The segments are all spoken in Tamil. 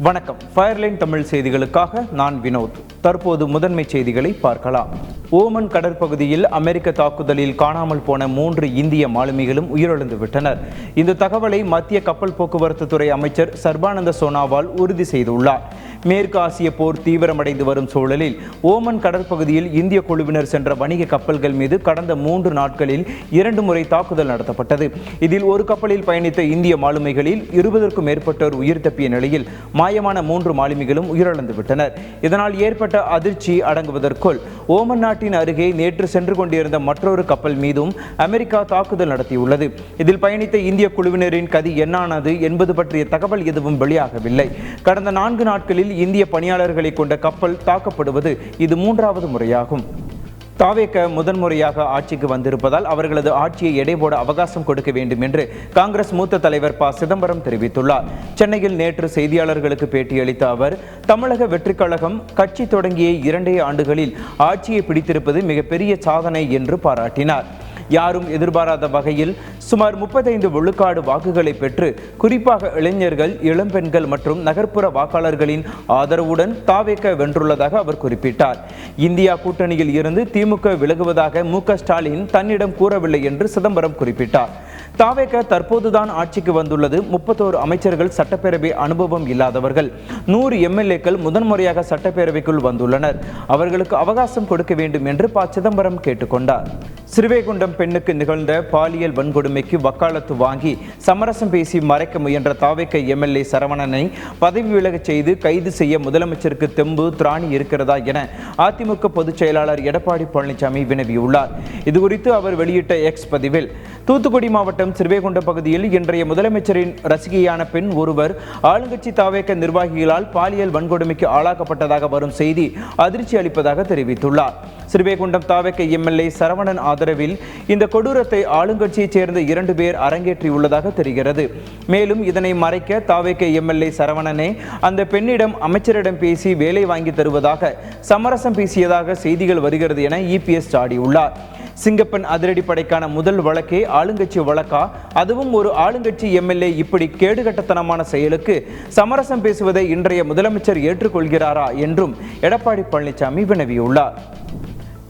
வணக்கம். ஃபயர்லைன் தமிழ் செய்திகளுக்காக நான் வினோத். தற்போது முதன்மை செய்திகளை பார்க்கலாம். ஓமன் கடற்பகுதியில் அமெரிக்க தாக்குதலில் காணாமல் போன 3 இந்திய மாலுமிகளும் உயிரிழந்து விட்டனர். இந்த தகவலை மத்திய கப்பல் போக்குவரத்து துறை அமைச்சர் சர்பானந்த சோனாவால் உறுதி செய்துள்ளார். மேற்கு ஆசிய போர் தீவிரமடைந்து வரும் சூழலில் ஓமன் கடற்பகுதியில் இந்திய குழுவினர் சென்ற வணிக கப்பல்கள் மீது கடந்த 3 நாட்களில் 2 முறை தாக்குதல் நடத்தப்பட்டது. இதில் ஒரு கப்பலில் பயணித்த இந்திய மாலுமிகளில் 20க்கும் மேற்பட்டோர் உயிர் தப்பிய நிலையில் மாயமான 3 மாலுமிகளும் உயிரிழந்து விட்டனர். இதனால் ஏற்பட்ட அதிர்ச்சி அடங்குவதற்குள் ஓமன் நாட்டின் அருகே நேற்று சென்று கொண்டிருந்த மற்றொரு கப்பல் மீதும் அமெரிக்கா தாக்குதல் நடத்தியுள்ளது. இதில் பயணித்த இந்திய குழுவினரின் கதி என்னானது என்பது பற்றிய தகவல் எதுவும் வெளியாகவில்லை. கடந்த 4 நாட்களில் இந்திய பணியாளர்களை கொண்ட கப்பல் தாக்கப்படுவது இது 3வது முறையாகும். தாவேக முதன்முறையாக ஆட்சிக்கு வந்திருப்பதால் அவர்களது ஆட்சியை எடைபோட அவகாசம் கொடுக்க வேண்டும் என்று காங்கிரஸ் மூத்த தலைவர் ப. சிதம்பரம் தெரிவித்துள்ளார். சென்னையில் நேற்று செய்தியாளர்களுக்கு பேட்டியளித்த அவர், தமிழக வெற்றிக் கழகம் கட்சி தொடங்கிய 2 ஆண்டுகளில் ஆட்சியை பிடித்திருப்பது மிகப்பெரிய சாதனை என்று பாராட்டினார். யாரும் எதிர்பாராத வகையில் சுமார் 35 விழுக்காடு வாக்குகளை பெற்று குறிப்பாக இளைஞர்கள், இளம்பெண்கள் மற்றும் நகர்ப்புற வாக்காளர்களின் ஆதரவுடன் தாவேக வென்றுள்ளதாக அவர் குறிப்பிட்டார். இந்தியா கூட்டணியில் இருந்து திமுக விலகுவதாக மு.க. ஸ்டாலின் தன்னிடம் கூறவில்லை என்று சிதம்பரம் குறிப்பிட்டார். தாவேக தற்போதுதான் ஆட்சிக்கு வந்துள்ளது. 31 அமைச்சர்கள் சட்டப்பேரவை அனுபவம் இல்லாதவர்கள். 100 எம்எல்ஏக்கள் முதன்முறையாக சட்டப்பேரவைக்குள் வந்துள்ளனர். அவர்களுக்கு அவகாசம் கொடுக்க வேண்டும் என்று ப. சிதம்பரம் கேட்டுக்கொண்டார். ஸ்ரீவைகுண்டம் பெண்ணுக்கு நிகழ்ந்த பாலியல் வன்கொடுமைக்கு வக்காலத்து வாங்கி சமரசம் பேசி மறைக்க முயன்ற தாவேக எம்எல்ஏ சரவணனை பதவி விலகச் செய்து கைது செய்ய முதலமைச்சருக்கு தெம்பு திராணி இருக்கிறதா என அதிமுக பொதுச் செயலாளர் எடப்பாடி பழனிசாமி வினவியுள்ளார். இதுகுறித்து அவர் வெளியிட்ட எக்ஸ் பதிவில், தூத்துக்குடி மாவட்டம் ஸ்ரீவைகுண்டம் பகுதியில் இன்றைய முதலமைச்சரின் ரசிகையான பெண் ஒருவர் ஆளுங்கட்சி தாவேக நிர்வாகிகளால் பாலியல் வன்கொடுமைக்கு ஆளாக்கப்பட்டதாக வரும் செய்தி அதிர்ச்சி அளிப்பதாக தெரிவித்துள்ளார். ஸ்ரீவைகுண்டம் தாவேக எம்எல்ஏ சரவணன் ஆதரவில் இந்த கொடூரத்தை ஆளுங்கட்சியைச் சேர்ந்த 2 பேர் அரங்கேற்றியுள்ளதாக தெரிகிறது. மேலும் இதனை மறைக்க தாவேக எம்எல்ஏ சரவணனே அந்த பெண்ணிடம் அமைச்சரிடம் பேசி வேலை வாங்கி தருவதாக சமரசம் பேசியதாக செய்திகள் வருகிறது என இபிஎஸ் சாடியுள்ளார். சிங்கப்பெண் அதிரடிப்படைக்கான முதல் வழக்கே ஆளுங்கட்சி வழக்கா? அதுவும் ஒரு ஆளுங்கட்சி எம்எல்ஏ இப்படி கேடுகட்டத்தனமான செயலுக்கு சமரசம் பேசுவதை இன்றைய முதலமைச்சர் ஏற்றுக்கொள்கிறாரா என்றும் எடப்பாடி பழனிசாமி வினவியுள்ளார்.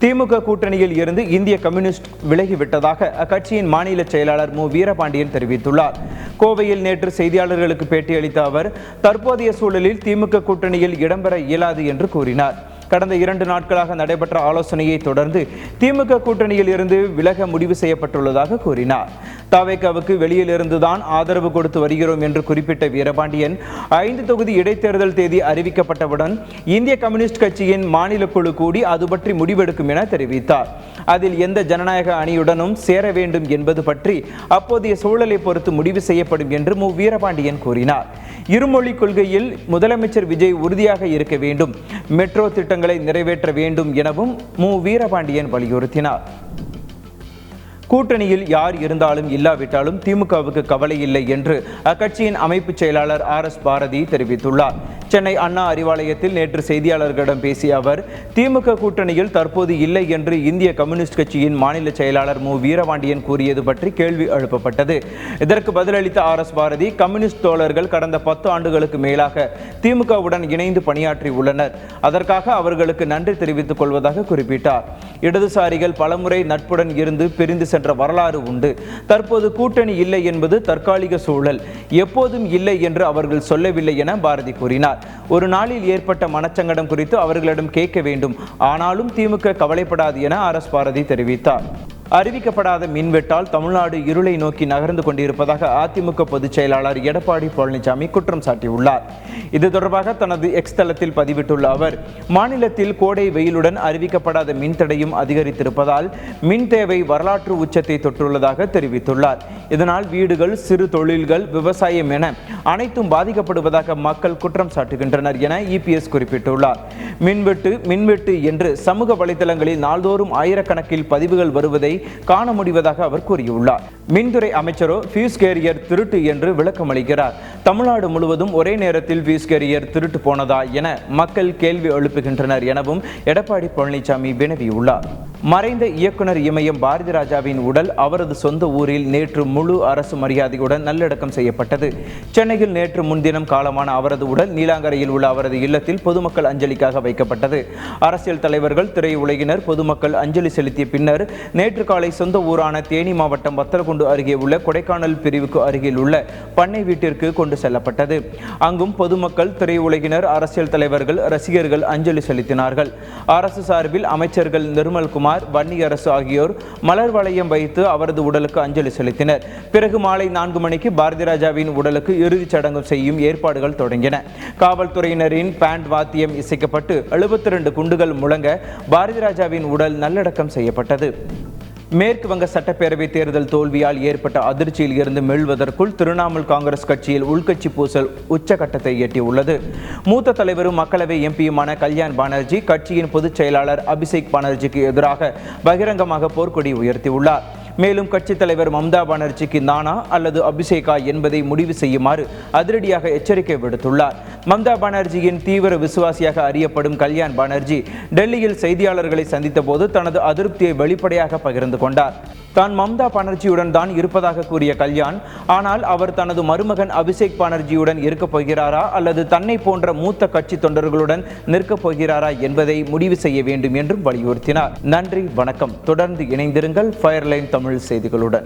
திமுக கூட்டணியில் இருந்து இந்திய கம்யூனிஸ்ட் விலகிவிட்டதாக அக்கட்சியின் மாநில செயலாளர் மு. வீரபாண்டியன் தெரிவித்துள்ளார். கோவையில் நேற்று செய்தியாளர்களுக்கு பேட்டியளித்த அவர், தற்போதைய சூழலில் திமுக கூட்டணியில் இடம்பெற இயலாது என்று கூறினார். கடந்த 2 நாட்களாக நடைபெற்ற ஆலோசனையை தொடர்ந்து திமுக கூட்டணியில் இருந்து விலக முடிவு செய்யப்பட்டுள்ளதாக கூறினார். தாவேகாவுக்கு வெளியில் இருந்துதான் ஆதரவு கொடுத்து வருகிறோம் என்று குறிப்பிட்ட வீரபாண்டியன், 5 தொகுதி இடைத்தேர்தல் தேதி அறிவிக்கப்பட்டவுடன் இந்திய கம்யூனிஸ்ட் கட்சியின் மாநில குழு கூடி அது பற்றி முடிவெடுக்கும் என தெரிவித்தார். அதில் எந்த ஜனநாயக அணியுடனும் சேர வேண்டும் என்பது பற்றி அப்போதைய சூழலை பொறுத்து முடிவு செய்யப்படும் என்று மு. வீரபாண்டியன் கூறினார். இருமொழி கொள்கையில் முதலமைச்சர் விஜய் உறுதியாக இருக்க வேண்டும், மெட்ரோ திட்டங்களை நிறைவேற்ற வேண்டும் எனவும் மு. வீரபாண்டியன் வலியுறுத்தினார். கூட்டணியில் யார் இருந்தாலும் இல்லாவிட்டாலும் திமுகவுக்கு கவலை இல்லை என்று அக்கட்சியின் அமைப்பு செயலாளர் RS பாரதி தெரிவித்துள்ளார். சென்னை அண்ணா அறிவாலயத்தில் நேற்று செய்தியாளர்களிடம் பேசிய அவர், திமுக கூட்டணியில் தற்போது இல்லை என்று இந்திய கம்யூனிஸ்ட் கட்சியின் மாநில செயலாளர் மு. வீரபாண்டியன் கூறியது பற்றி கேள்வி எழுப்பப்பட்டது. இதற்கு பதிலளித்த RS பாரதி, கம்யூனிஸ்ட் தோழர்கள் கடந்த 10 ஆண்டுகளுக்கு மேலாக திமுகவுடன் இணைந்து பணியாற்றி உள்ளனர். அதற்காக அவர்களுக்கு நன்றி தெரிவித்துக் கொள்வதாக குறிப்பிட்டார். இடதுசாரிகள் பலமுறை நட்புடன் இருந்து பிரிந்து சென்ற வரலாறு உண்டு. தற்போது கூட்டணி இல்லை என்பது தற்காலிக சூழல், எப்போதும் இல்லை என்று அவர்கள் சொல்லவில்லை என பாரதி கூறினார். ஒரு நாளில் ஏற்பட்ட மனச்சங்கடம் குறித்து அவர்களிடம் கேட்க வேண்டும், ஆனாலும் திமுக கவலைப்படாது என RS பாரதி தெரிவித்தார். அறிவிக்கப்படாத மின்வெட்டால் தமிழ்நாடு இருளை நோக்கி நகர்ந்து கொண்டிருப்பதாக அதிமுக பொதுச் செயலாளர் எடப்பாடி பழனிசாமி குற்றம் சாட்டியுள்ளார். இது தொடர்பாக தனது எக்ஸ் தளத்தில் பதிவிட்டுள்ள அவர், மாநிலத்தில் கோடை வெயிலுடன் அறிவிக்கப்படாத மின்தடையும் அதிகரித்திருப்பதால் மின் தேவை வரலாற்று உச்சத்தை தொற்றுள்ளதாக தெரிவித்துள்ளார். இதனால் வீடுகள், சிறு தொழில்கள், விவசாயம் என அனைத்தும் பாதிக்கப்படுவதாக மக்கள் குற்றம் சாட்டுகின்றனர் என இபிஎஸ் குறிப்பிட்டுள்ளார். மின்வெட்டு என்று சமூக வலைதளங்களில் நாள்தோறும் ஆயிரக்கணக்கில் பதிவுகள் வருவதை காண முடிவதாக அவர் கூறியுள்ளார். மின்துறை அமைச்சரோ ஃபியூஸ் கேரியர் திருட்டு என்று விளக்கமளிக்கிறார். தமிழ்நாடு முழுவதும் ஒரே நேரத்தில் ஃபியூஸ் கேரியர் திருட்டு போனதா என மக்கள் கேள்வி எழுப்புகின்றனர் எனவும் எடப்பாடி பழனிசாமி வினவியுள்ளார். மறைந்த இயக்குனர் இமயம் பாரதி ராஜாவின் உடல் அவரது சொந்த ஊரில் நேற்று முழு அரசு மரியாதையுடன் நல்லடக்கம் செய்யப்பட்டது. சென்னையில் நேற்று முன்தினம் காலமான அவரது உடல் நீலாங்கரையில் உள்ள அவரது இல்லத்தில் பொதுமக்கள் அஞ்சலிக்காக வைக்கப்பட்டது. அரசியல் தலைவர்கள், திரையுலகினர், பொதுமக்கள் அஞ்சலி செலுத்திய பின்னர் நேற்று காலை சொந்த ஊரான தேனி மாவட்டம் வத்தலகுண்டு அருகே உள்ள கொடைக்கானல் பிரிவுக்கு அருகில் உள்ள பண்ணை வீட்டிற்கு கொண்டு செல்லப்பட்டது. அங்கும் பொதுமக்கள், திரையுலகினர், அரசியல் தலைவர்கள், ரசிகர்கள் அஞ்சலி செலுத்தினார்கள். அரசு சார்பில் அமைச்சர்கள் நிர்மல்குமார், வன்னியரசு ஆகியோர் மலர் வளையம் வைத்து அவரது உடலுக்கு அஞ்சலி செலுத்தினர். பிறகு மாலை 4 மணிக்கு பாரதி ராஜாவின் உடலுக்கு இறுதிச் சடங்கு செய்யும் ஏற்பாடுகள் தொடங்கின. காவல்துறையினரின் பேண்ட் வாத்தியம் இசைக்கப்பட்டு 72 குண்டுகள் முழங்க பாரதி ராஜாவின் உடல் நல்லடக்கம் செய்யப்பட்டது. மேற்கு வங்க சட்டப்பேரவை தேர்தல் தோல்வியால் ஏற்பட்ட அதிர்ச்சியில் இருந்து மீள்வதற்குள் திரிணாமுல் காங்கிரஸ் கட்சியில் உள்கட்சி பூசல் உச்சகட்டத்தை எட்டியுள்ளது. மூத்த தலைவரும் மக்களவை எம்பியுமான கல்யாண் பானர்ஜி கட்சியின் பொதுச் செயலாளர் அபிஷேக் பானர்ஜிக்கு எதிராக பகிரங்கமாக போர்க்கொடி உயர்த்தியுள்ளார். மேலும் கட்சித் தலைவர் மம்தா பானர்ஜிக்கு நானா அல்லது அபிஷேகா என்பதை முடிவு செய்யுமாறு அதிரடியாக எச்சரிக்கை விடுத்துள்ளார். மம்தா பானர்ஜியின் தீவிர விசுவாசியாக அறியப்படும் கல்யாண் பானர்ஜி டெல்லியில் செய்தியாளர்களை சந்தித்த போது தனது அதிருப்தியை வெளிப்படையாக பகிர்ந்து கொண்டார். தான் மம்தா பானர்ஜியுடன் தான் இருப்பதாக கூறிய கல்யாண், ஆனால் அவர் தனது மருமகன் அபிஷேக் பானர்ஜியுடன் இருக்கப் போகிறாரா அல்லது தன்னை போன்ற மூத்த கட்சி தொண்டர்களுடன் நிற்கப் போகிறாரா என்பதை முடிவு செய்ய வேண்டும் என்றும் வலியுறுத்தினார். நன்றி, வணக்கம். தொடர்ந்து இணைந்திருங்கள் ஃபயர்லைன் தமிழ் செய்திகளுடன்.